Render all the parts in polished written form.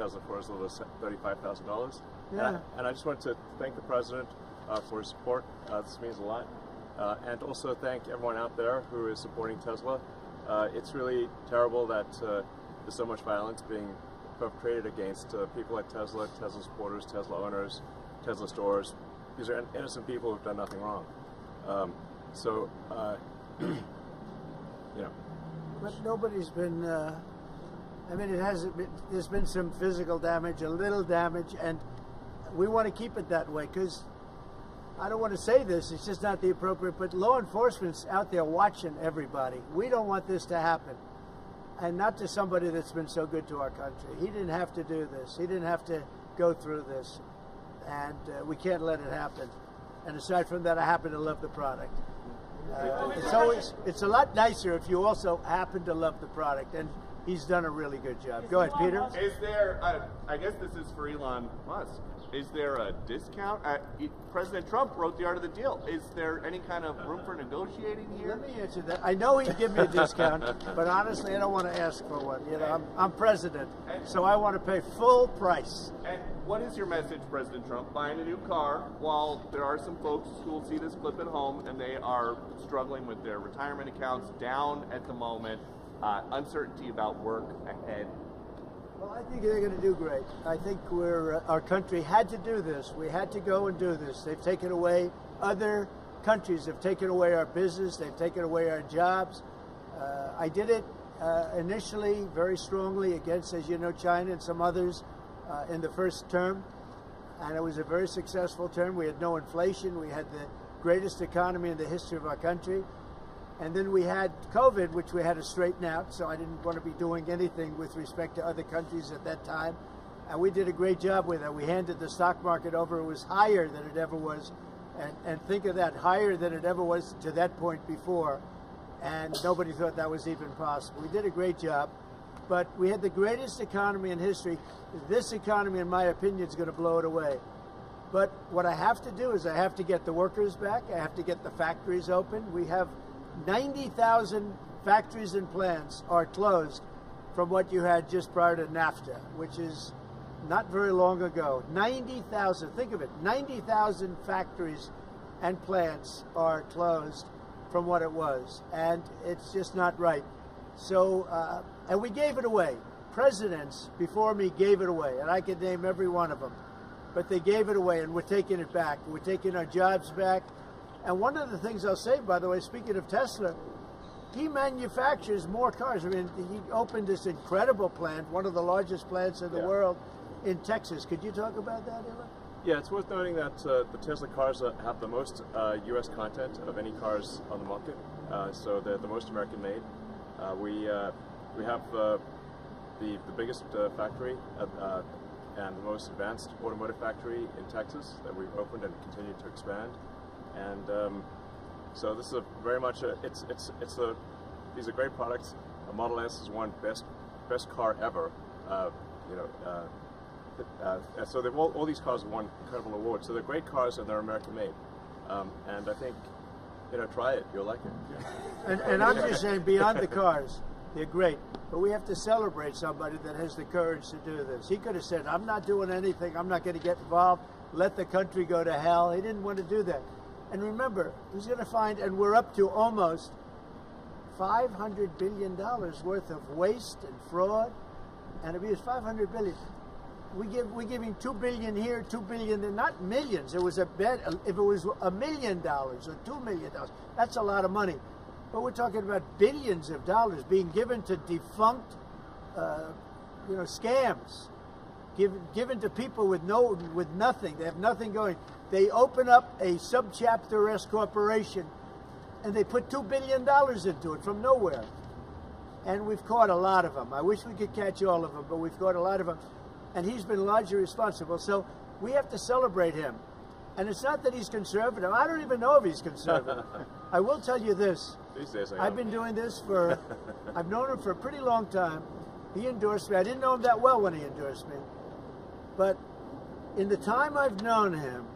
Tesla for as little as $35,000. Yeah. And I just want to thank the president for his support. This means a lot. And also thank everyone out there who is supporting Tesla. It's really terrible that there's so much violence being perpetrated against people like Tesla, Tesla supporters, Tesla owners, Tesla stores. These are innocent people who've done nothing wrong. You know. But nobody's been, I mean, it hasn't been, there's been some physical damage, a little damage, and we want to keep it that way because I don't want to say this, it's just not the appropriate, but law enforcement's out there watching everybody. We don't want this to happen. And not to somebody that's been so good to our country. He didn't have to do this. He didn't have to go through this. And we can't let it happen. And aside from that, I happen to love the product. It's a lot nicer if you also happen to love the product. And he's done a really good job. Go ahead, Peter. Is there, I guess this is for Elon Musk, is there a discount? President Trump wrote the art of the deal. Is there any kind of room for negotiating here? Let me answer that. I know he'd give me a discount, but honestly, I don't want to ask for one. You know, I'm president, so I want to pay full price. And what is your message, President Trump? Buying a new car while there are some folks who will see this clip at home and they are struggling with their retirement accounts down at the moment, uncertainty about work ahead. Well, I think they're going to do great. I think our country had to do this. We had to go and do this. They've taken away, other countries have taken away our business. They've taken away our jobs. I did it initially very strongly against, as you know, China and some others in the first term. And it was a very successful term. We had no inflation. We had the greatest economy in the history of our country. And then we had COVID, which we had to straighten out, so I didn't want to be doing anything with respect to other countries at that time. And we did a great job with it. We handed the stock market over. It was higher than it ever was. And think of that, higher than it ever was to that point before. And nobody thought that was even possible. We did a great job. But we had the greatest economy in history. This economy, in my opinion, is going to blow it away. But what I have to do is I have to get the workers back. I have to get the factories open. We have 90,000 factories and plants are closed from what you had just prior to NAFTA, which is not very long ago. 90,000, think of it, 90,000 factories and plants are closed from what it was, and it's just not right. So, and we gave it away. Presidents before me gave it away, and I could name every one of them, but they gave it away, and we're taking it back. We're taking our jobs back. And one of the things I'll say, by the way, speaking of Tesla, he manufactures more cars. I mean, he opened this incredible plant, one of the largest plants in the world, in Texas. Could you talk about that, Elon? Yeah, it's worth noting that the Tesla cars have the most U.S. content of any cars on the market, so they're the most American-made. We have the biggest factory and the most advanced automotive factory in Texas that we've opened and continue to expand. And so this is very much these are great products. A Model S is one best car ever. So they've all these cars have won incredible awards. So they're great cars and they're American made. And I think, try it. You'll like it. And I'm just saying, beyond the cars, they're great. But we have to celebrate somebody that has the courage to do this. He could have said, I'm not doing anything. I'm not going to get involved. Let the country go to hell. He didn't want to do that. And remember, he's going to find, and we're up to almost $500 billion worth of waste and fraud and abuse. $500 billion. We give him $2 billion here, $2 billion there, not millions. It was a bet. If it was $1 million or $2 million, that's a lot of money. But we're talking about billions of dollars being given to defunct, scams, given to people with nothing. They have nothing going. They open up a subchapter S corporation, and they put $2 billion into it from nowhere. And we've caught a lot of them. I wish we could catch all of them, but we've caught a lot of them. And he's been largely responsible. So we have to celebrate him. And it's not that he's conservative. I don't even know if he's conservative. I will tell you this. These days I've been doing this I've known him for a pretty long time. He endorsed me. I didn't know him that well when he endorsed me. But in the time I've known him,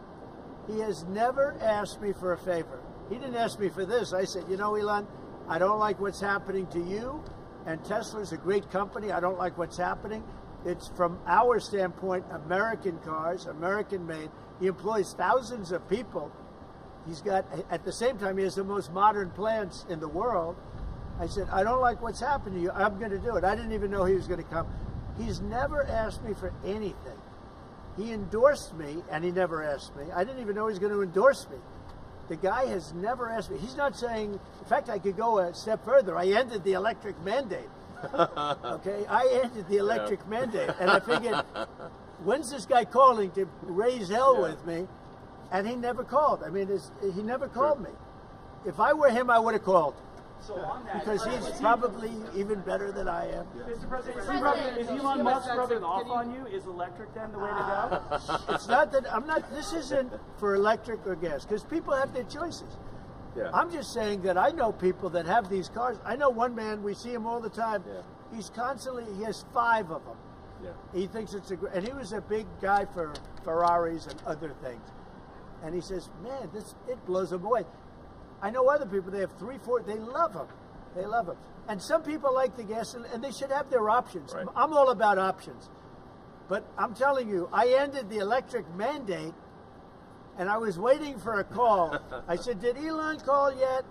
he has never asked me for a favor. He didn't ask me for this. I said, Elon, I don't like what's happening to you, and Tesla's a great company. I don't like what's happening. It's from our standpoint, American cars, American made. He employs thousands of people. He's got, at the same time, he has the most modern plants in the world. I said, I don't like what's happened to you. I'm going to do it. I didn't even know he was going to come. He's never asked me for anything. He endorsed me, and he never asked me. I didn't even know he was going to endorse me. The guy has never asked me. He's not saying, in fact, I could go a step further. I ended the electric mandate. Okay, I ended the electric mandate, and I figured, when's this guy calling to raise hell with me? And he never called. I mean, he never called me. If I were him, I would have called. So on that, because he's probably even better than I am. Mr. President, is Elon Musk rubbing off on you? Is electric then the way to go? It's not that I'm not. This isn't for electric or gas, because people have their choices. Yeah. I'm just saying that I know people that have these cars. I know one man, we see him all the time. Yeah. He's constantly, he has 5 of them. Yeah. He thinks it's and he was a big guy for Ferraris and other things. And he says, man, it blows him away. I know other people, they have 3, 4, they love them. They love them. And some people like the gas, and they should have their options. Right. I'm all about options. But I'm telling you, I ended the electric mandate, and I was waiting for a call. I said, did Elon call yet?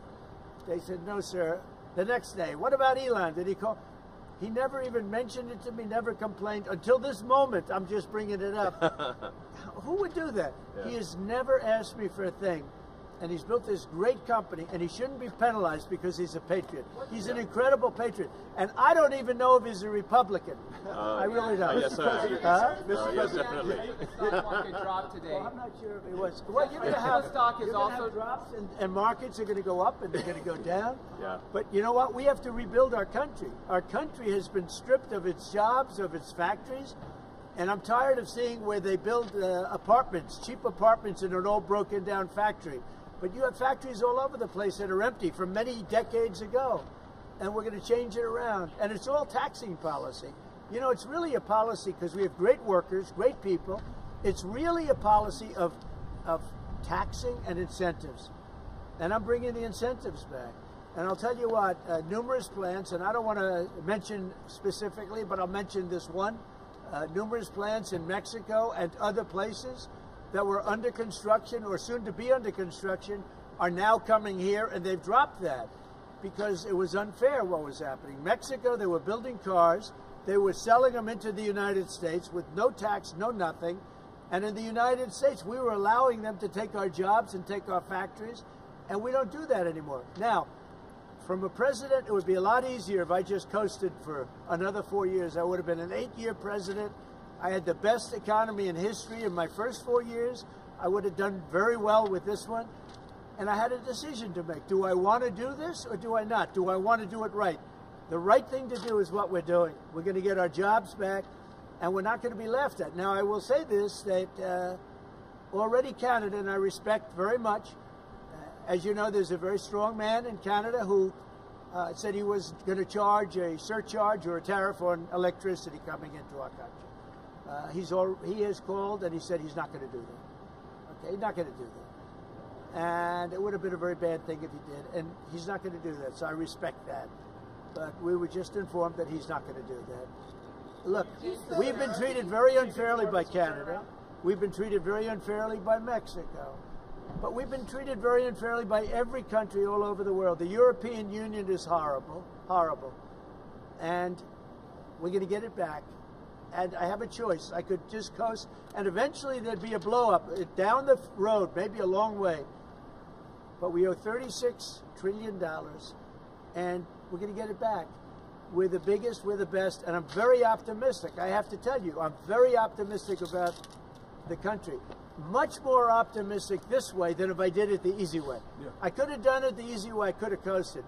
They said, no, sir. The next day, what about Elon? Did he call? He never even mentioned it to me, never complained. Until this moment, I'm just bringing it up. Who would do that? Yeah. He has never asked me for a thing. And he's built this great company, and he shouldn't be penalized because he's a patriot. He's an incredible patriot. And I don't even know if he's a Republican. I really don't. Yes, sir. Yes, definitely. Stock market dropped today. Well, I'm not sure if he was. Well, you're going to have, stock is also have drops, and markets are going to go up, and they're going to go down. Yeah. But you know what? We have to rebuild our country. Our country has been stripped of its jobs, of its factories. And I'm tired of seeing where they build apartments, cheap apartments in an old broken down factory. But you have factories all over the place that are empty from many decades ago. And we're going to change it around. And it's all taxing policy. You know, it's really a policy because we have great workers, great people. It's really a policy of taxing and incentives. And I'm bringing the incentives back. And I'll tell you what, numerous plants, and I don't want to mention specifically, but I'll mention this one. Numerous plants in Mexico and other places that were under construction or soon to be under construction are now coming here, and they've dropped that because it was unfair what was happening. Mexico, they were building cars, they were selling them into the United States with no tax, no nothing, and in the United States we were allowing them to take our jobs and take our factories, and we don't do that anymore. Now, from a president, it would be a lot easier if I just coasted for another 4 years. I would have been an 8-year president. I had the best economy in history in my first 4 years. I would have done very well with this one. And I had a decision to make. Do I want to do this or do I not? Do I want to do it right? The right thing to do is what we're doing. We're going to get our jobs back, and we're not going to be laughed at. Now, I will say this, that already Canada, and I respect very much, as you know, there's a very strong man in Canada who said he was going to charge a surcharge or a tariff on electricity coming into our country. He has called and he said he's not going to do that. Okay, he's not going to do that. And it would have been a very bad thing if he did, and he's not going to do that, so I respect that. But we were just informed that he's not going to do that. Look, we've been treated very unfairly by Canada. We've been treated very unfairly by Mexico. But we've been treated very unfairly by every country all over the world. The European Union is horrible, horrible. And we're going to get it back. And I have a choice. I could just coast, and eventually there'd be a blow-up down the road, maybe a long way. But we owe $36 trillion, and we're going to get it back. We're the biggest, we're the best, and I'm very optimistic. I have to tell you, I'm very optimistic about the country. Much more optimistic this way than if I did it the easy way. Yeah. I could have done it the easy way. I could have coasted.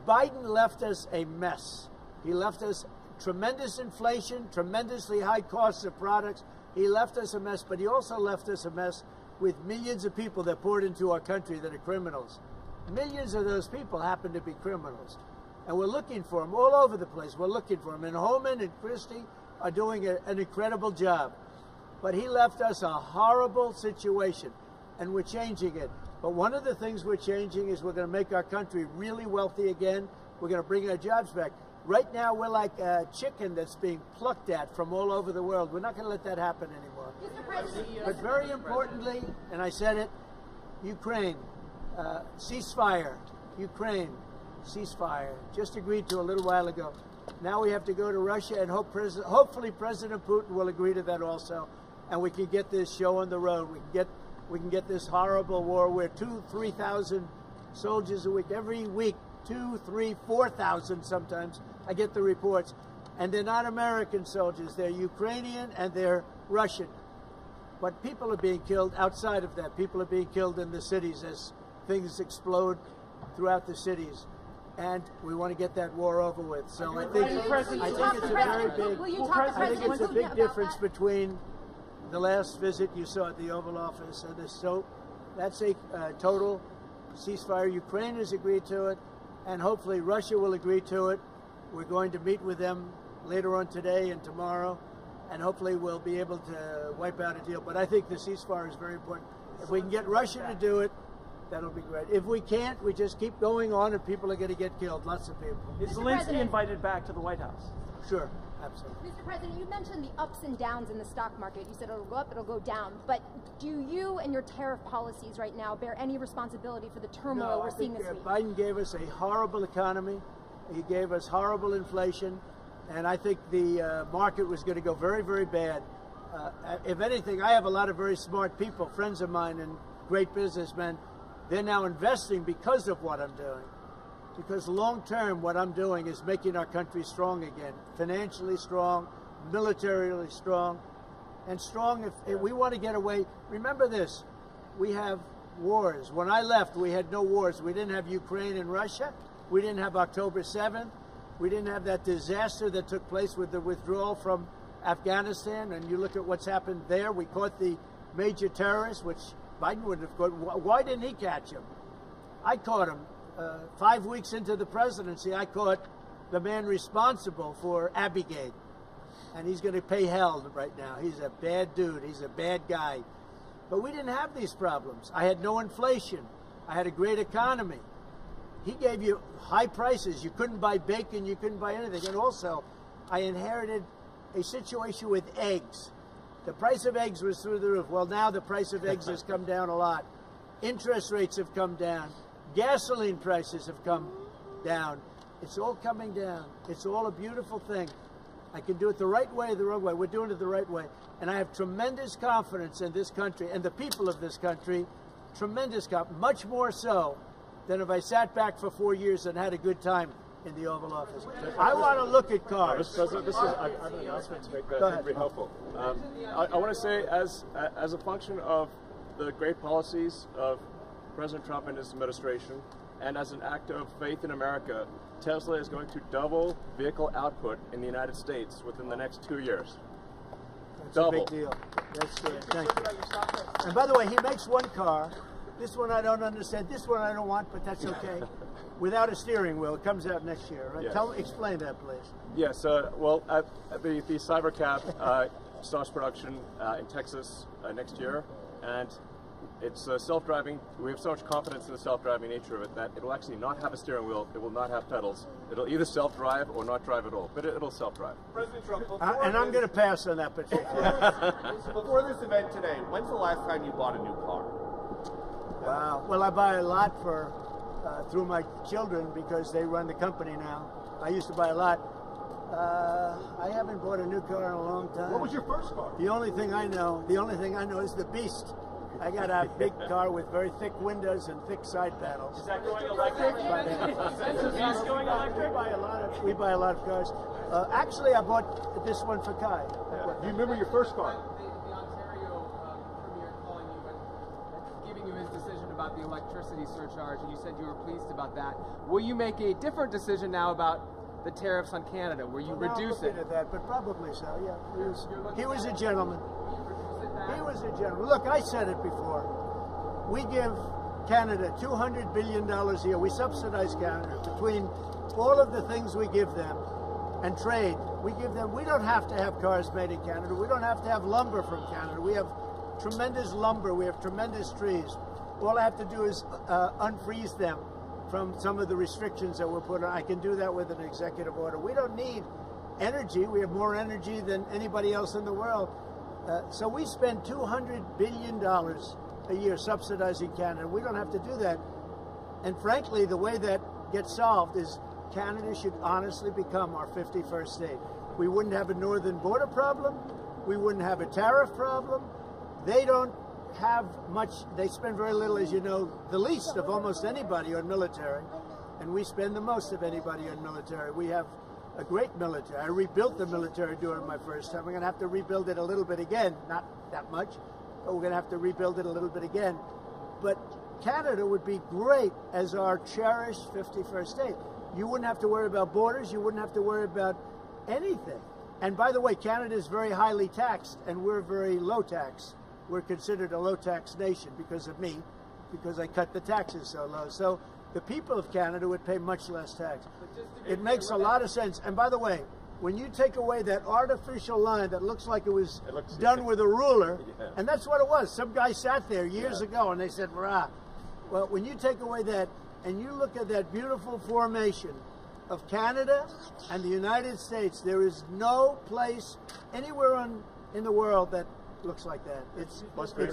Biden left us a mess. He left us tremendous inflation, tremendously high costs of products. He left us a mess, but he also left us a mess with millions of people that poured into our country that are criminals. Millions of those people happen to be criminals. And we're looking for them all over the place. We're looking for them. And Holman and Christie are doing an incredible job. But he left us a horrible situation, and we're changing it. But one of the things we're changing is we're going to make our country really wealthy again. We're going to bring our jobs back. Right now, we're like a chicken that's being plucked at from all over the world. We're not going to let that happen anymore. Mr. President, But very importantly, and I said it, Ukraine, ceasefire. Ukraine, ceasefire. Just agreed to a little while ago. Now we have to go to Russia and hopefully President Putin will agree to that also, and we can get this show on the road. We can get this horrible war where 2,000 to 3,000 soldiers a week, every week, 2,000, 3,000, 4,000 sometimes. I get the reports, and they're not American soldiers. They're Ukrainian and they're Russian. But people are being killed outside of that. People are being killed in the cities as things explode throughout the cities. And we want to get that war over with. So I think it's a big difference between the last visit you saw at the Oval Office and this. So that's a total ceasefire. Ukraine has agreed to it, and hopefully Russia will agree to it. We're going to meet with them later on today and tomorrow, and hopefully we'll be able to wipe out a deal. But I think the ceasefire is very important. If we can get Russia to do it, that'll be great. If we can't, we just keep going on and people are going to get killed, lots of people. Is Zelensky invited back to the White House? Sure, absolutely. Mr. President, you mentioned the ups and downs in the stock market. You said it'll go up, it'll go down. But do you and your tariff policies right now bear any responsibility for the turmoil we're seeing this week? Biden gave us a horrible economy. He gave us horrible inflation. And I think the market was going to go very, very bad. If anything, I have a lot of very smart people, friends of mine and great businessmen. They're now investing because of what I'm doing. Because long term, what I'm doing is making our country strong again. Financially strong, militarily strong, and strong if we want to get away. Remember this, we have wars. When I left, we had no wars. We didn't have Ukraine and Russia. We didn't have October 7th. We didn't have that disaster that took place with the withdrawal from Afghanistan. And you look at what's happened there. We caught the major terrorist, which Biden wouldn't have caught. Why didn't he catch him? I caught him. 5 weeks into the presidency, I caught the man responsible for Abigate. And he's going to pay hell right now. He's a bad dude. He's a bad guy. But we didn't have these problems. I had no inflation. I had a great economy. He gave you high prices. You couldn't buy bacon. You couldn't buy anything. And also, I inherited a situation with eggs. The price of eggs was through the roof. Well, now the price of eggs has come down a lot. Interest rates have come down. Gasoline prices have come down. It's all coming down. It's all a beautiful thing. I can do it the right way or the wrong way. We're doing it the right way. And I have tremendous confidence in this country and the people of this country. Tremendous confidence. Much more so than if I sat back for 4 years and had a good time in the Oval Office. I want to look at cars. Mr. President, I have an announcement to make that I think would be helpful. I want to say, as a function of the great policies of President Trump and his administration, and as an act of faith in America, Tesla is going to double vehicle output in the United States within the next 2 years. That's Double. a big deal. That's good. Thank you. And by the way, he makes one car. This one I don't understand. This one I don't want, but that's okay. Without a steering wheel. It comes out next year, right? Yes. Explain that, please. Yes. Well, the Cybercab starts production in Texas next year, and it's self-driving. We have so much confidence in the self-driving nature of it that it will actually not have a steering wheel. It will not have pedals. It'll either self-drive or not drive at all, but it'll self-drive. President Trump, And I'm going to pass on that particular. before this event today, when's the last time you bought a new car? Wow. Well, I buy a lot for through my children because they run the company now. I used to buy a lot. I haven't bought a new car in a long time. What was your first car? The only thing I know is the Beast. I got a big car with very thick windows and thick side panels. Is that going electric? Is going electric? We buy a lot of cars. Actually, I bought this one for Kai. Do you remember your first car? The Ontario Premier calling you and giving you his decision about the electricity surcharge, and you said you were pleased about that. Will you make a different decision now about the tariffs on Canada? Will you reduce it? At that, but probably so. Yeah, he was a gentleman. He was a gentleman. Look, I said it before. We give Canada $200 billion a year. We subsidize Canada between all of the things we give them and trade. We give them. We don't have to have cars made in Canada. We don't have to have lumber from Canada. We have tremendous lumber. We have tremendous trees. All I have to do is unfreeze them from some of the restrictions that were put on. I can do that with an executive order. We don't need energy. We have more energy than anybody else in the world. So we spend $200 billion a year subsidizing Canada. We don't have to do that. And frankly, the way that gets solved is Canada should honestly become our 51st state. We wouldn't have a northern border problem. We wouldn't have a tariff problem. They don't have much, they spend very little, as you know, the least of almost anybody on military. And we spend the most of anybody on military. We have a great military. I rebuilt the military during my first time. We're going to have to rebuild it a little bit again. Not that much, but we're going to have to rebuild it a little bit again. But Canada would be great as our cherished 51st state. You wouldn't have to worry about borders. You wouldn't have to worry about anything. And by the way, Canada is very highly taxed, and we're very low tax. We're considered a low tax nation because of me, because I cut the taxes so low. So the people of Canada would pay much less tax. It makes a lot of sense. And by the way, when you take away that artificial line that looks like it was done with a ruler, and that's what it was. Some guy sat there years ago and they said, "Rah." Well, when you take away that and you look at that beautiful formation of Canada and the United States, there is no place anywhere in the world that looks like that. It's President,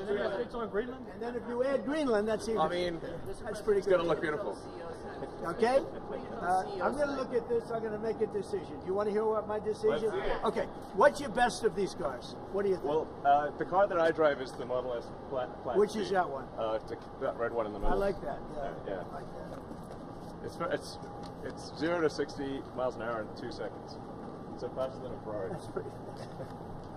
United States on Greenland? And then if you add Greenland, that's even. I mean, that's pretty good. It's going to look beautiful. Okay? I'm going to look at this. I'm going to make a decision. Do you want to hear what my decision? Okay. What's your best of these cars? What do you think? Well, the car that I drive is the Model S Plaid Which C. is that one? That red one in the middle. I like that. Yeah. Yeah. I like that. It's 0 to 60 miles an hour in 2 seconds. So faster than a Ferrari. That's pretty fast.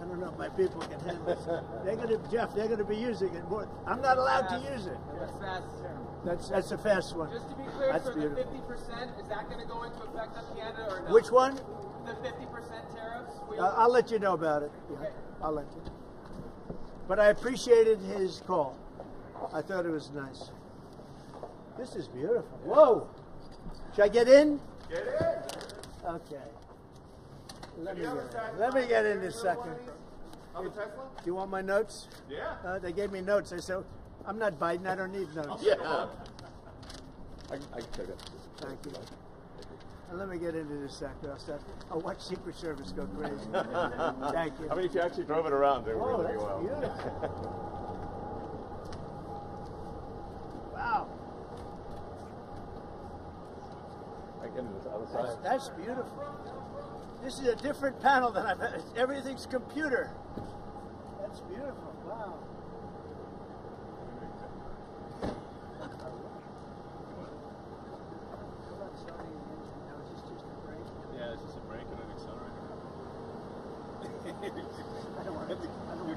I don't know if my people can handle it. They're going to be using it more. I'm not allowed to use it. That's fast. That's a fast one. Just to be clear, That's for beautiful. the 50%, is that going to go into effect on Canada or no? Which one? The 50% tariffs? I'll let you know about it. Yeah, I'll let you. But I appreciated his call. I thought it was nice. This is beautiful. Whoa! Should I get in? Get in. Okay. Let me get in this second. On the Tesla? Do you want my notes? Yeah. They gave me notes. I said, I'm not Biden. I don't need notes. Yeah. I can take it. Thank you. Let me get into this sector. I'll watch Secret Service go crazy. Thank you. I mean, if you actually drove it around, it would Oh, really be that's well. beautiful. Wow. I can get into the other side. That's beautiful. This is a different panel than I've had. Everything's computer. That's beautiful. Wow. Yeah, it's just a brake and an accelerator. I don't want to. You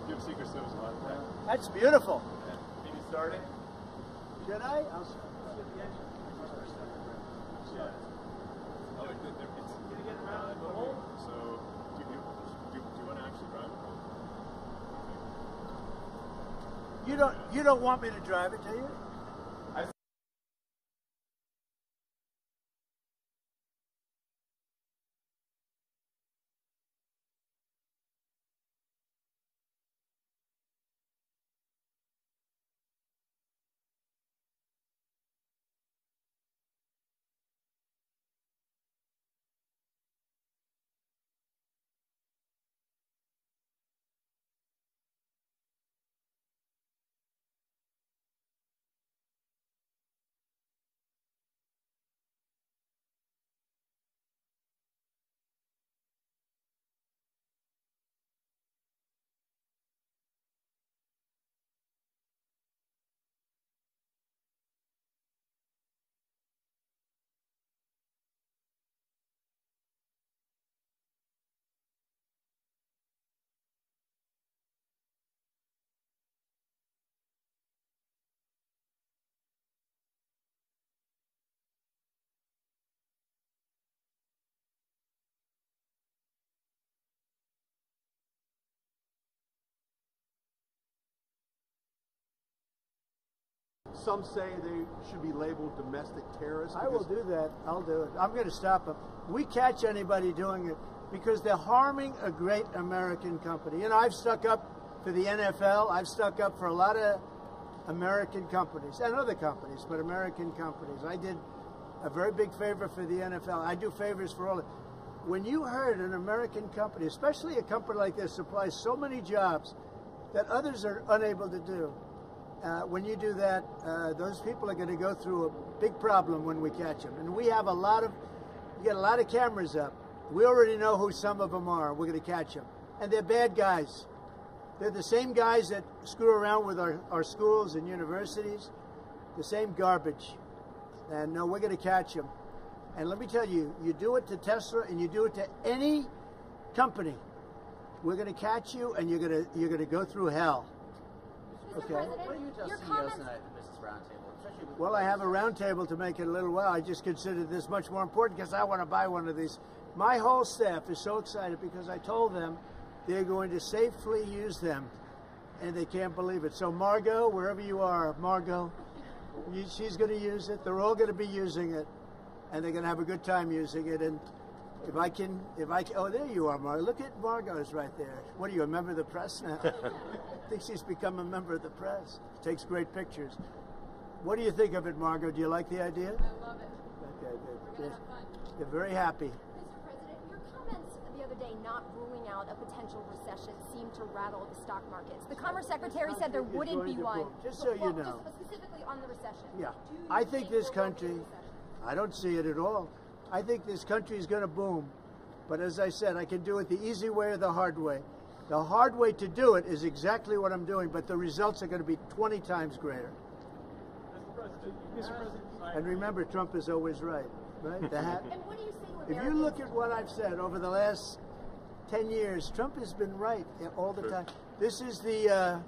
give Secret Service a lot of time. That's beautiful. Need to start it? Should I? I'll start. Oh, it's gonna get around the hole. So, do you want to actually drive it? You don't want me to drive it, do you? Some say they should be labeled domestic terrorists. I will do that. I'll do it. I'm going to stop them. We catch anybody doing it because they're harming a great American company. You know, I've stuck up for the NFL. I've stuck up for a lot of American companies and other companies, but American companies. I did a very big favor for the NFL. I do favors for all. When you heard an American company, especially a company like this, supplies so many jobs that others are unable to do, when you do that, those people are going to go through a big problem when we catch them. And we have we get a lot of cameras up. We already know who some of them are. We're going to catch them. And they're bad guys. They're the same guys that screw around with our schools and universities, the same garbage. And no, we're going to catch them. And let me tell you, you do it to Tesla and you do it to any company, we're going to catch you and you're going to go through hell. Okay. What do you tell CEOs tonight at the Business Roundtable? Well, I have a roundtable to make it a little while. I just consider this much more important because I want to buy one of these. My whole staff is so excited because I told them they're going to safely use them, and they can't believe it. So Margot, wherever you are, Margot, she's going to use it. They're all going to be using it, and they're going to have a good time using it. And if I can, oh, there you are, Margot. Look at Margot's right there. What are you, a member of the press now? I think she's become a member of the press. Takes great pictures. What do you think of it, Margot? Do you like the idea? I love it. Okay, good. We're going to have fun. They're very happy. Mr. President, your comments the other day not ruling out a potential recession seemed to rattle the stock markets. The Commerce Secretary said there wouldn't be one. Just so you know. Just specifically on the recession. Yeah. Do you I think this there will be a country, recession? I don't see it at all. I think this country is going to boom. But as I said, I can do it the easy way or the hard way. The hard way to do it is exactly what I'm doing, but the results are going to be 20 times greater. Mr. President, And remember, Trump is always right, right? The hat. And what do you say to If you Americans? look at what I've said over the last 10 years, Trump has been right all the time. This is the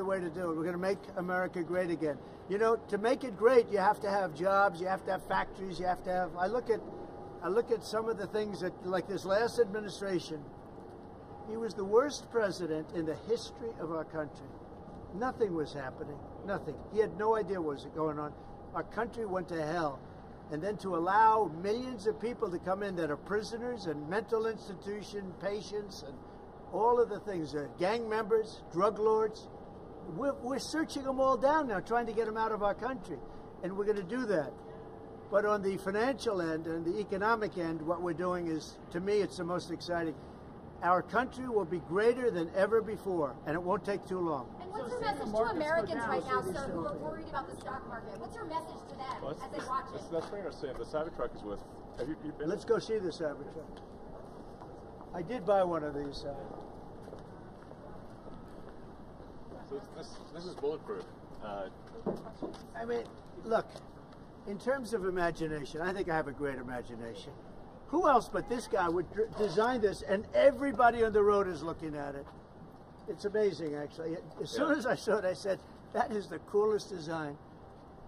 way to do it. We're going to make America great again. You know, to make it great, you have to have jobs, you have to have factories, you have to have. I look at some of the things that, like this last administration, he was the worst president in the history of our country. Nothing was happening. Nothing. He had no idea what was going on. Our country went to hell. And then to allow millions of people to come in that are prisoners and mental institution patients and all of the things, gang members, drug lords, we're searching them all down now, trying to get them out of our country. And we're going to do that. But on the financial end and the economic end, what we're doing is, to me, it's the most exciting. Our country will be greater than ever before, and it won't take too long. And what's your message to Americans right now, sir, who are worried about the stock market? What's your message to them as they watch it? That's pretty interesting. The Cybertruck is worth. Have you been? Let's go see the Cybertruck. I did buy one of these. So this is bulletproof. I mean, look, in terms of imagination, I think I have a great imagination. Who else but this guy would design this, and everybody on the road is looking at it? It's amazing, actually. As soon as I saw it, I said, that is the coolest design.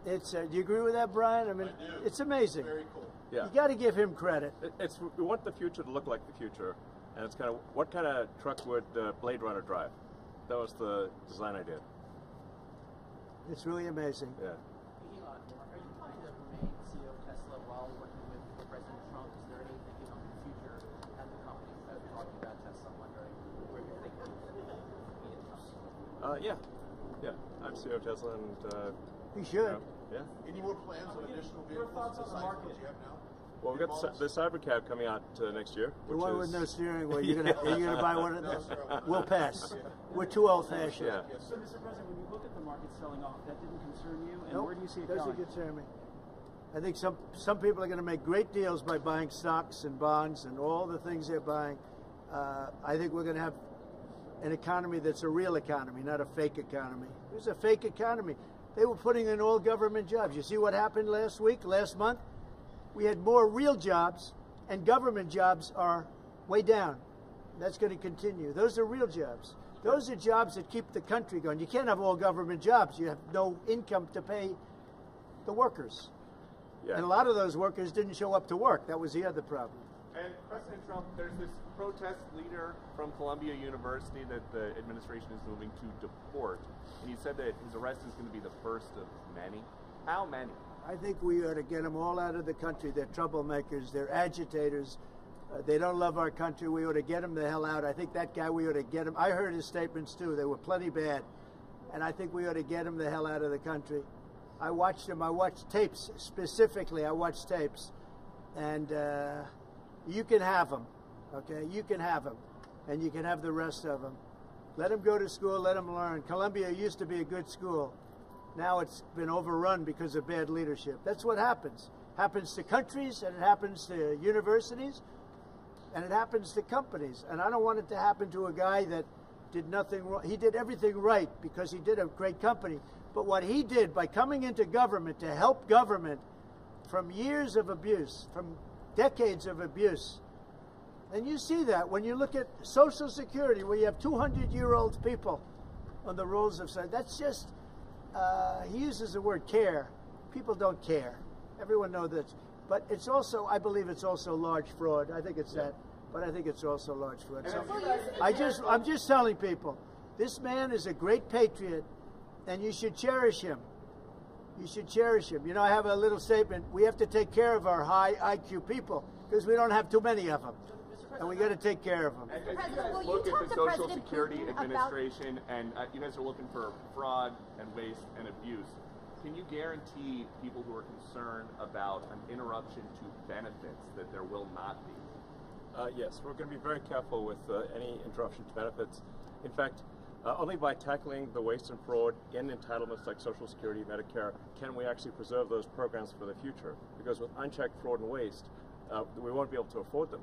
It's. Do you agree with that, Brian? I mean, it's amazing. Very cool. Yeah. You got to give him credit. We want the future to look like the future, and it's kind of what kind of truck would Blade Runner drive? That was the design idea. It's really amazing. Yeah. Elon, are you planning to remain CEO of Tesla while working with President Trump? Is there any thinking on the future at the company? As we're talking about Tesla, I'm wondering where you're thinking Yeah. I'm CEO of Tesla, and He should. yeah. Any more plans on additional vehicles thoughts on the besides market? what you have now? Well, we've got the Cybercab coming out next year. The Which one is, with no steering wheel. Are you gonna buy one of those? We'll pass. We're too old-fashioned. Yeah. So, Mr. President, when you look at the market selling off, that didn't concern you, and Nope, where do you see it doesn't going? concern me. I think some people are going to make great deals by buying stocks and bonds and all the things they're buying. I think we're going to have an economy that's a real economy, not a fake economy. It was a fake economy. They were putting in all government jobs. You see what happened last month? We had more real jobs, and government jobs are way down. That's going to continue. Those are real jobs. Those are jobs that keep the country going. You can't have all government jobs. You have no income to pay the workers. Yeah. And a lot of those workers didn't show up to work. That was the other problem. And President Trump, there's this protest leader from Columbia University that the administration is moving to deport. And he said that his arrest is going to be the first of many. How many? I think we ought to get them all out of the country. They're troublemakers. They're agitators. They don't love our country. We ought to get them the hell out. I think that guy, we ought to get him. I heard his statements, too. They were plenty bad. and I think we ought to get him the hell out of the country. I watched him. I watched tapes specifically. I watched tapes, and you can have him, okay? You can have him, and you can have the rest of them. Let him go to school. Let him learn. Columbia used to be a good school. Now it's been overrun because of bad leadership. That's what happens. Happens to countries, and it happens to universities, and it happens to companies. And I don't want it to happen to a guy that did nothing wrong. He did everything right because he did a great company. But what he did by coming into government to help government from years of abuse, from decades of abuse, and you see that when you look at Social Security, where you have 200-year-old people on the rolls of society. That's just, he uses the word care. People don't care. Everyone knows that. But it's also, I believe it's also large fraud. I think it's that. But I think it's also large fraud. So I'm just telling people, this man is a great patriot, and you should cherish him. You should cherish him. You know, I have a little statement. We have to take care of our high IQ people because we don't have too many of them. And we got to take care of them. And as you guys look at the Social Security Administration, and you guys are looking for fraud and waste and abuse, can you guarantee people who are concerned about an interruption to benefits that there will not be? Yes, we're going to be very careful with any interruption to benefits. In fact, only by tackling the waste and fraud in entitlements like Social Security, Medicare, can we actually preserve those programs for the future. Because with unchecked fraud and waste, we won't be able to afford them.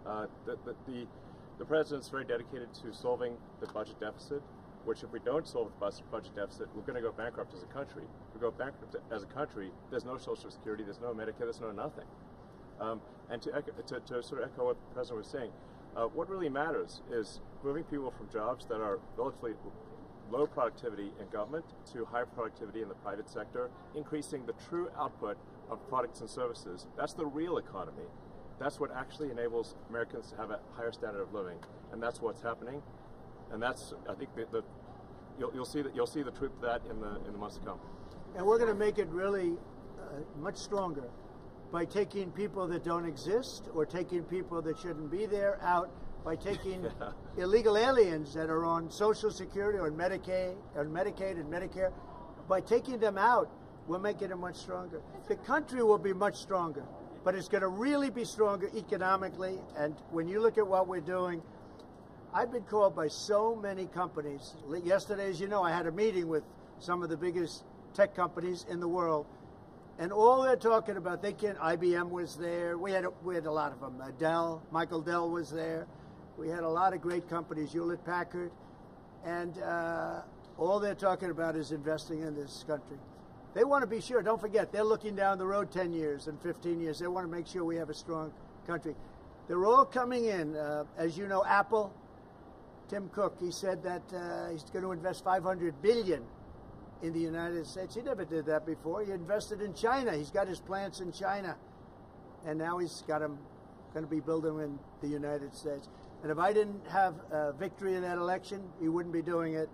The president's very dedicated to solving the budget deficit, which if we don't solve the budget deficit, we're going to go bankrupt as a country. If we go bankrupt as a country, there's no Social Security, there's no Medicare, there's no nothing. And to sort of echo what the president was saying, what really matters is moving people from jobs that are relatively low productivity in government to high productivity in the private sector, increasing the true output of products and services. That's the real economy. That's what actually enables Americans to have a higher standard of living, and that's what's happening. And that's, I think, you'll see the truth of that in the months to come. And we're going to make it really much stronger by taking people that don't exist or taking people that shouldn't be there out, by taking illegal aliens that are on Social Security or Medicaid and Medicare. By taking them out, we're making it much stronger. The country will be much stronger, but it's going to really be stronger economically. And when you look at what we're doing, I've been called by so many companies. Yesterday, as you know, I had a meeting with some of the biggest tech companies in the world, and all they're talking about, IBM was there. We had a lot of them. Michael Dell was there. We had a lot of great companies, Hewlett Packard, and all they're talking about is investing in this country. They want to be sure. Don't forget, they're looking down the road 10 years and 15 years. They want to make sure we have a strong country. They're all coming in. As you know, Apple, Tim Cook, he said that he's going to invest $500 billion in the United States. He never did that before. He invested in China. He's got his plants in China. And now he's got them going to be building in the United States. And if I didn't have victory in that election, he wouldn't be doing it.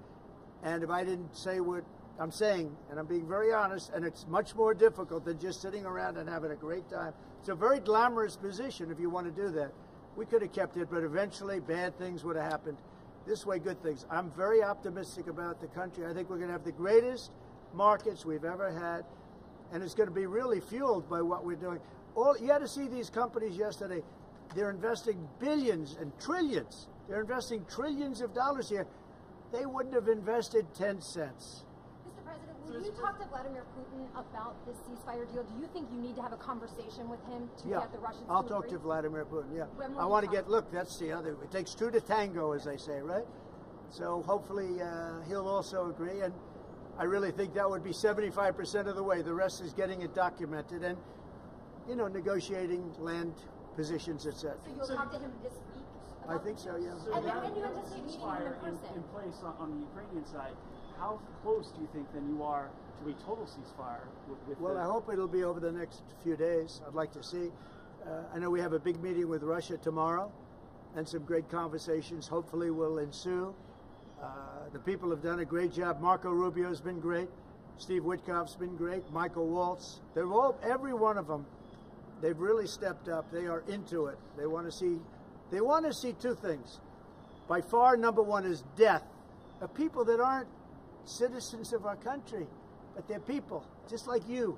And if I didn't say what I'm saying, and I'm being very honest, and it's much more difficult than just sitting around and having a great time. It's a very glamorous position if you want to do that. We could have kept it, but eventually bad things would have happened. This way, good things. I'm very optimistic about the country. I think we're going to have the greatest markets we've ever had, and it's going to be really fueled by what we're doing. You had to see these companies yesterday. They're investing billions and trillions. They're investing trillions of dollars here. They wouldn't have invested 10 cents. Mr. President, will you talk to Vladimir Putin about this ceasefire deal? Do you think you need to have a conversation with him to get the Russians to agree? I'll talk to Vladimir Putin, yeah. I want to get, look, that's the other, it takes two to tango, as they say, right? So hopefully he'll also agree, and I really think that would be 75% of the way. The rest is getting it documented and, you know, negotiating land positions, etc. So you'll talk to him this week? I think so, yeah. So And then when do you that anticipate meeting him ceasefire in person? in place on the Ukrainian side, how close do you think then you are to a total ceasefire? Well, I hope it'll be over the next few days. I'd like to see. I know we have a big meeting with Russia tomorrow, and some great conversations hopefully will ensue. The people have done a great job. Marco Rubio's been great. Steve Witkoff's been great. Michael Waltz. They're all, every one of them, they've really stepped up. They are into it. They want to see two things. By far, number one is death of people that aren't citizens of our country, but they're people, just like you.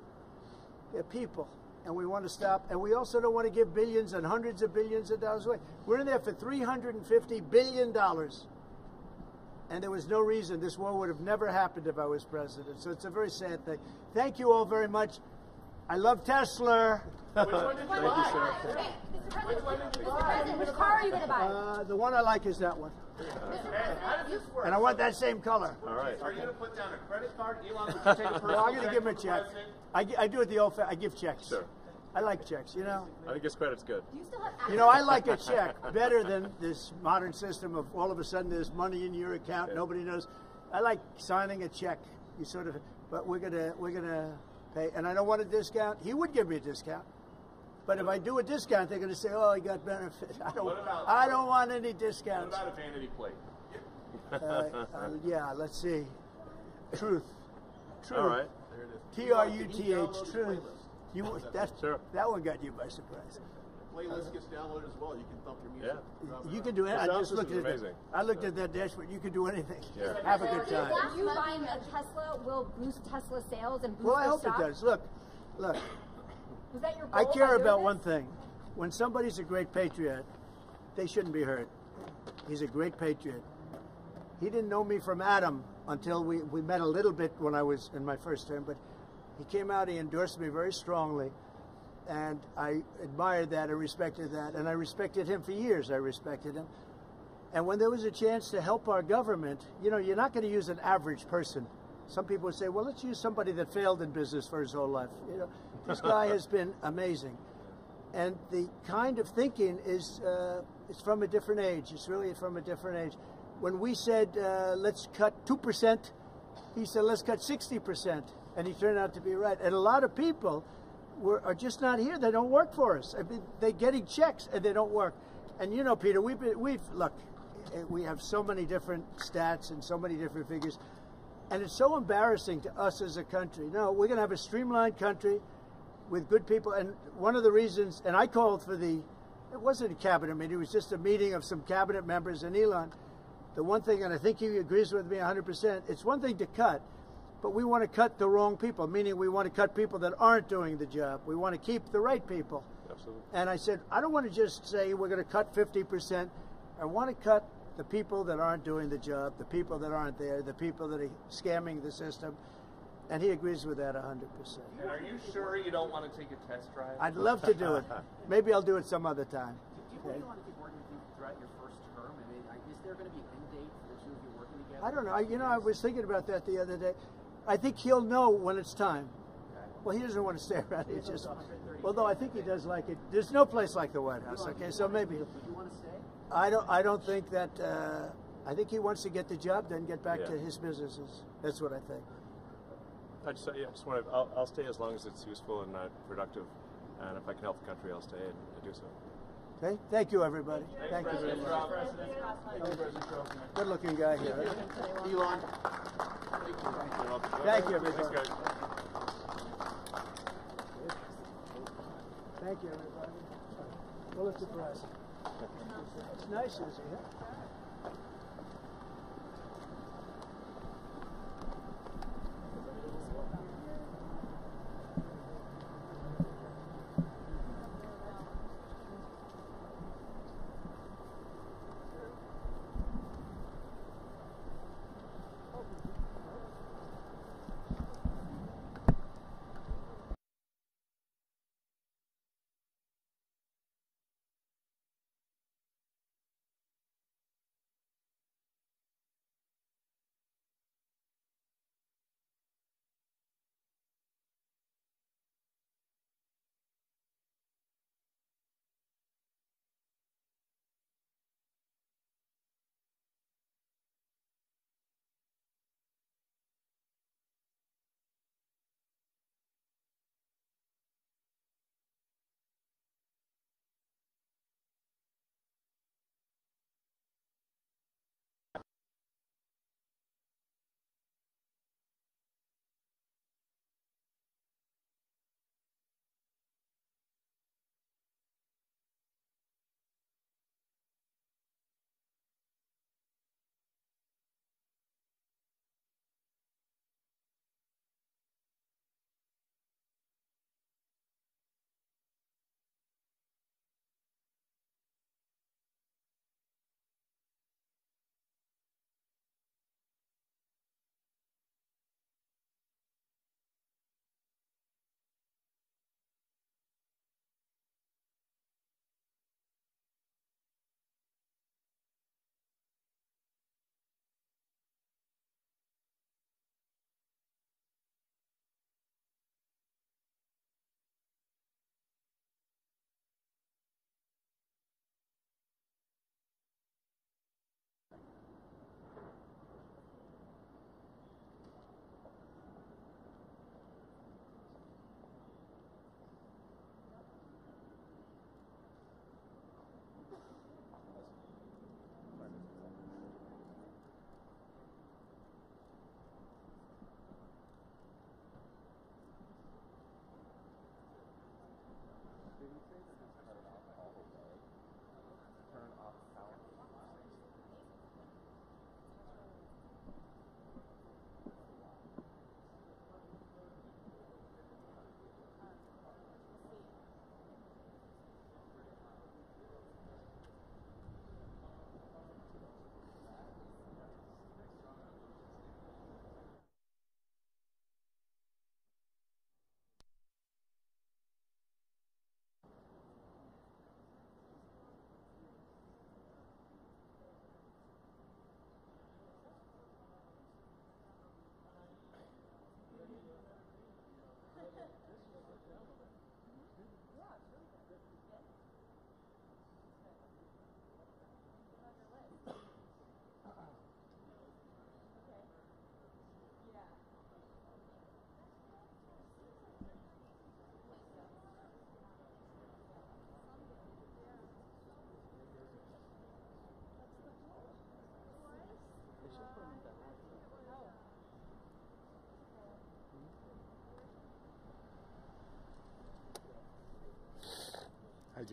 They're people, and we want to stop. And we also don't want to give billions and hundreds of billions of dollars away. We're in there for $350 billion. And there was no reason this war would have never happened if I was president. So it's a very sad thing. Thank you all very much. I love Tesla. Which one did you buy? Which one did you buy? Which car are you going to buy? The one I like is that one. And how does this work? And I want that same color. All right. Are you going to put down a credit card? Elon, would you take a personal No, I'm going to check give him a from the check. president? I do it the old I give checks. Sure. I like checks, you know. I think his credit's good. Do you still have You know, I like a check better than this modern system of all of a sudden there's money in your account, Yeah. nobody knows. I like signing a check. You sort of, but we're gonna pay, and I don't want a discount. He would give me a discount, but if I do a discount, they're gonna say, "Oh, he got benefit." I don't want any What discounts. about a vanity plate? Yeah, let's see. Truth. All right. TRUTH. Truth. Sure. That one got you by surprise. Playlist gets downloaded as well. You can thump your music. Yeah. You can do it. The I sound just looked system's at it. amazing. I looked at that dashboard. You can do anything. Yeah. Have a good time. You buying a Tesla will boost Tesla sales and boost Well, I their hope stock? it does. Look. Was that your goal I by care doing about this? one thing. When somebody's a great patriot, they shouldn't be hurt. He's a great patriot. He didn't know me from Adam until we met a little bit when I was in my first term, but he came out, he endorsed me very strongly, and I admired that, I respected that, and I respected him for years. I respected him. And when there was a chance to help our government, you know, you're not going to use an average person. Some people would say, well, let's use somebody that failed in business for his whole life. You know, this guy has been amazing. And the kind of thinking is it's from a different age. It's really from a different age. When we said, let's cut 2%, he said, let's cut 60%. And he turned out to be right. And a lot of people are just not here. They don't work for us. I mean, they're getting checks and they don't work. And you know, Peter, look, we have so many different stats and so many different figures. And it's so embarrassing to us as a country. No, we're going to have a streamlined country with good people. And one of the reasons, and I called for it wasn't a cabinet meeting, it was just a meeting of some cabinet members and Elon. The one thing, and I think he agrees with me 100%, it's one thing to cut, but we want to cut the wrong people, meaning we want to cut people that aren't doing the job. We want to keep the right people. Absolutely. And I said, I don't want to just say we're going to cut 50%. I want to cut the people that aren't doing the job, the people that aren't there, the people that are scamming the system. And he agrees with that 100%. And are you sure you don't want to take a test drive? I'd love to do it. Maybe I'll do it some other time. Do you really want to keep working with you throughout your first term? I mean, is there going to be an end date for the two of you working together? I don't know. I was thinking about that the other day. I think he'll know when it's time. Well, he doesn't want to stay around. He's just, although I think he does like it. There's no place like the White House. Okay, so maybe. Do you want to stay? I don't think that. I think he wants to get the job done, get back to his businesses. That's what I think. I just want to. I'll stay as long as it's useful and productive, and if I can help the country, I'll stay and do so. Okay. Thank you, everybody. Thank you very much. Good-looking guy here. Right? Elon. Thank you, everybody. Thanks, guys. Thank you, everybody. Pulitzer Prize. It's nice, isn't it?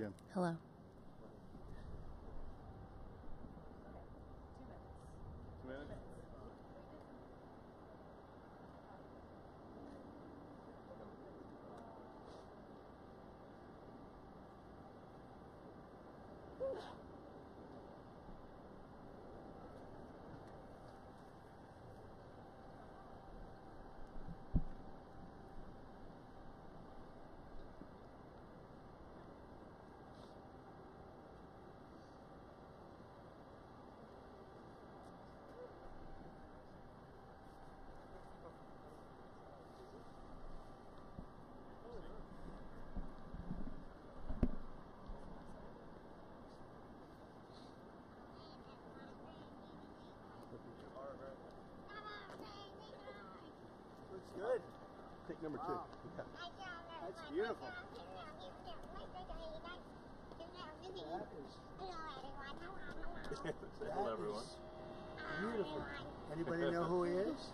Jim. Hello. Looks good. Pick number Wow. 2. Yeah. That's beautiful. Hello, everyone. Beautiful. Anybody know who he is?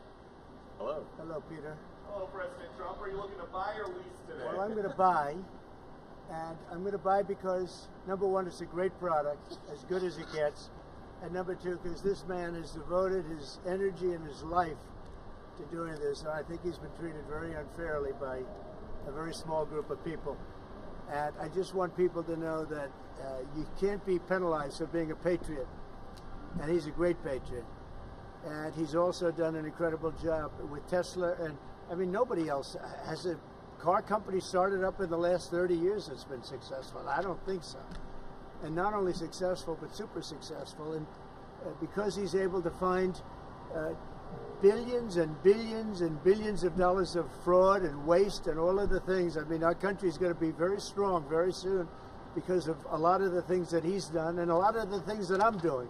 Hello. Hello, Peter. Hello, President Trump. Are you looking to buy or lease today? Well, I'm going to buy, and I'm going to buy because, number one, it's a great product, as good as it gets, and number two, because this man has devoted his energy and his life to doing this, and I think he's been treated very unfairly by a very small group of people. And I just want people to know that you can't be penalized for being a patriot, and he's a great patriot. And he's also done an incredible job with Tesla, and I mean, nobody else has a car company started up in the last 30 years that's been successful. I don't think so. And not only successful, but super successful. And because he's able to find billions and billions and billions of dollars of fraud and waste and all of the things, I mean, our country is going to be very strong very soon because of a lot of the things that he's done and a lot of the things that I'm doing.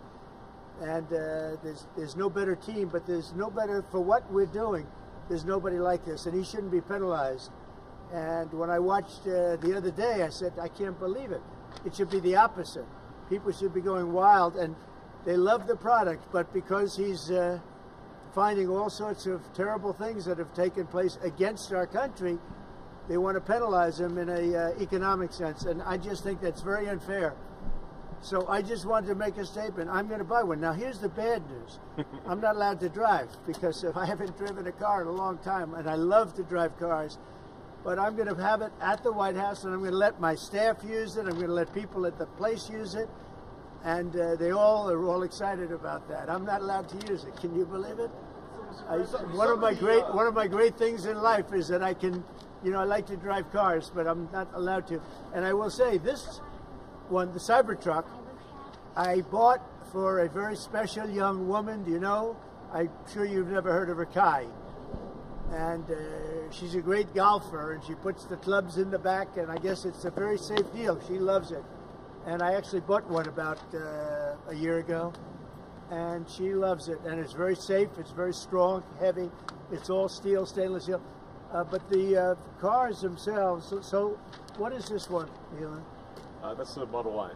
And there's no better team, but there's no better for what we're doing. There's nobody like this, and he shouldn't be penalized. And when I watched the other day, I said, I can't believe it. It should be the opposite. People should be going wild, and they love the product, but because he's finding all sorts of terrible things that have taken place against our country, they want to penalize him in an economic sense, and I just think that's very unfair. So I just wanted to make a statement. I'm going to buy one. Now, here's the bad news. I'm not allowed to drive because I haven't driven a car in a long time, and I love to drive cars. But I'm going to have it at the White House, and I'm going to let my staff use it. I'm going to let people at the place use it, and they all are all excited about that. I'm not allowed to use it. Can you believe it? One of my great things in life is that I can, you know, I like to drive cars, but I'm not allowed to. And I will say this one, the Cybertruck, I bought for a very special young woman. Do you know? I'm sure you've never heard of her, Kai. And she's a great golfer, and she puts the clubs in the back, and I guess it's a very safe deal. She loves it. And I actually bought one about a year ago, and she loves it. And it's very safe, it's very strong, heavy, it's all steel, stainless steel. But the cars themselves, so what is this one, Elon? That's the Model Y.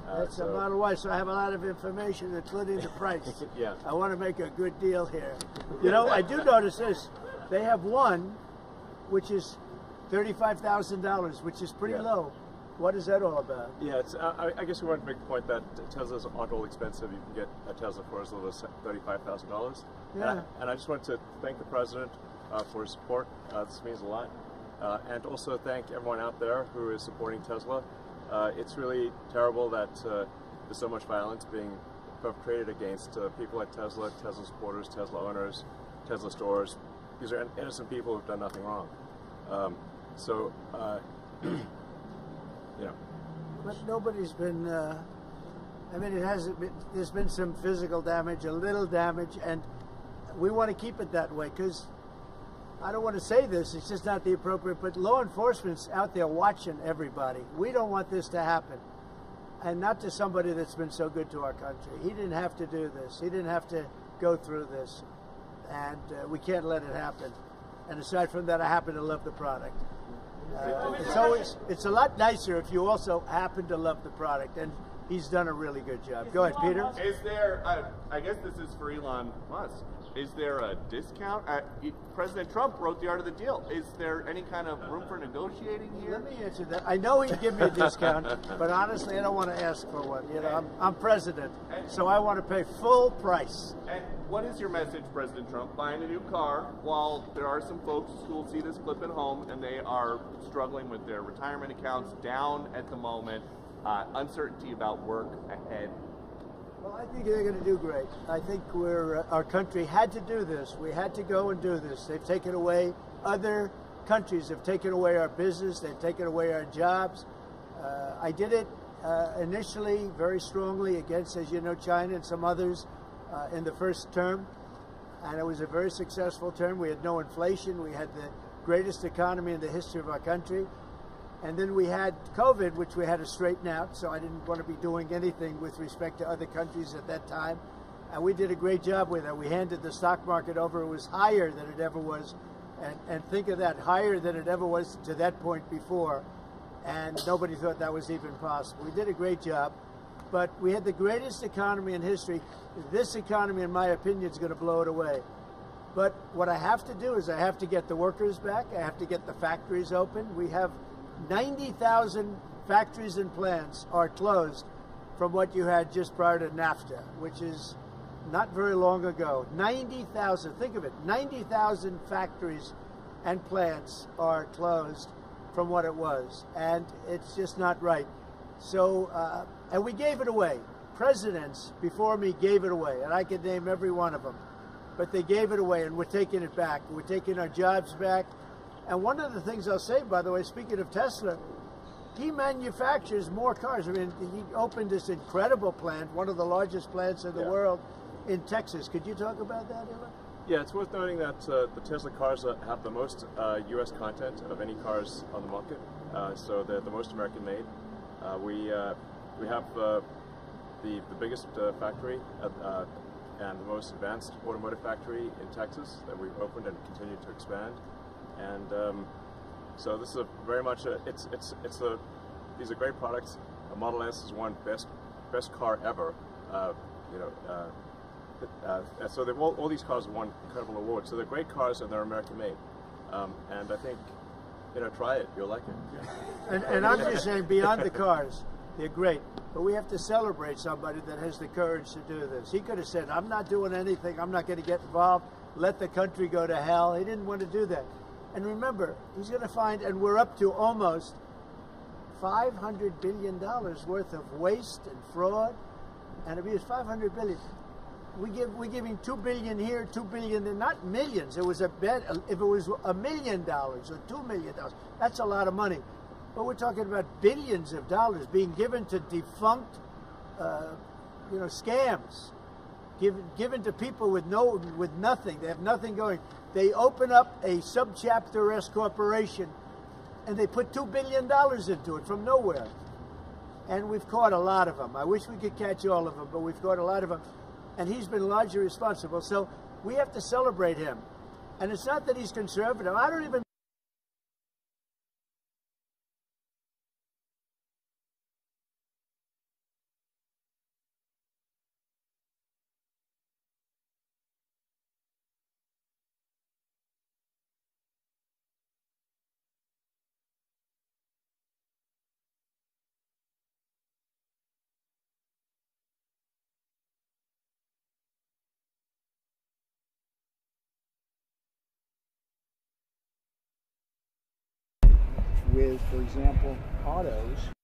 That's a Model Y, so I have a lot of information, including the price. Yeah. I want to make a good deal here. You know, I do notice this. They have one, which is $35,000, which is pretty low. What is that all about? Yeah, it's, I guess we wanted to make the point that Teslas aren't all expensive. You can get a Tesla for as little as $35,000. Yeah. And I just wanted to thank the President for his support. This means a lot. And also thank everyone out there who is supporting Tesla. It's really terrible that there's so much violence being perpetrated against people like Tesla, Tesla supporters, Tesla owners, Tesla stores. These are innocent people who've done nothing wrong. You know. But nobody's been, I mean, it hasn't been, there's been some physical damage, a little damage, and we want to keep it that way because I don't want to say this, it's just not the appropriate, but law enforcement's out there watching everybody. We don't want this to happen. And not to somebody that's been so good to our country. He didn't have to do this. He didn't have to go through this. And we can't let it happen. And aside from that, I happen to love the product. It's a lot nicer if you also happen to love the product. And he's done a really good job. Go ahead, Peter. Is there, I guess this is for Elon Musk, is there a discount? President Trump wrote the art of the deal. Is there any kind of room for negotiating here? Let me answer that. I know he'd give me a discount, but honestly, I don't want to ask for one. You know, I'm president, so I want to pay full price. And what is your message, President Trump? Buying a new car while there are some folks who will see this clip at home and they are struggling with their retirement accounts, down at the moment, uncertainty about work ahead. Well, I think they're going to do great. I think our country had to do this. We had to go and do this. They've taken away, other countries have taken away our business. They've taken away our jobs. I did it initially very strongly against, as you know, China and some others in the first term. And it was a very successful term. We had no inflation. We had the greatest economy in the history of our country. And then we had COVID, which we had to straighten out, so I didn't want to be doing anything with respect to other countries at that time. And we did a great job with it. We handed the stock market over. It was higher than it ever was. And think of that, higher than it ever was to that point before. And nobody thought that was even possible. We did a great job. But we had the greatest economy in history. This economy, in my opinion, is going to blow it away. But what I have to do is I have to get the workers back. I have to get the factories open. We have 90,000 factories and plants are closed from what you had just prior to NAFTA, which is not very long ago. 90,000, think of it, 90,000 factories and plants are closed from what it was, and it's just not right. So, and we gave it away. Presidents before me gave it away, and I could name every one of them, but they gave it away, and we're taking it back. We're taking our jobs back. And one of the things I'll say, by the way, speaking of Tesla, he manufactures more cars. I mean, he opened this incredible plant, one of the largest plants in the world, in Texas. Could you talk about that, Elon? Yeah, it's worth noting that the Tesla cars have the most U.S. content of any cars on the market, so they're the most American-made. We have the biggest factory and the most advanced automotive factory in Texas that we've opened and continue to expand. And so this is very much these are great products. A Model S is one best car ever. So all these cars have won incredible awards. So they're great cars and they're American made. And I think, try it. You'll like it. And I'm just saying, beyond the cars, they're great. But we have to celebrate somebody that has the courage to do this. He could have said, I'm not doing anything. I'm not going to get involved. Let the country go to hell. He didn't want to do that. And remember, he's going to find, and we're up to almost $500 billion worth of waste and fraud and abuse. $500 billion. We're giving $2 billion here, $2 billion there, not millions. It was a bet. If it was $1 million or $2 million, that's a lot of money. But we're talking about billions of dollars being given to defunct, scams, given to people with nothing. They have nothing going. They open up a subchapter S corporation, and they put $2 billion into it from nowhere. And we've caught a lot of them. I wish we could catch all of them, but we've caught a lot of them. And he's been largely responsible. So we have to celebrate him. And it's not that he's conservative. I don't even with, for example, autos.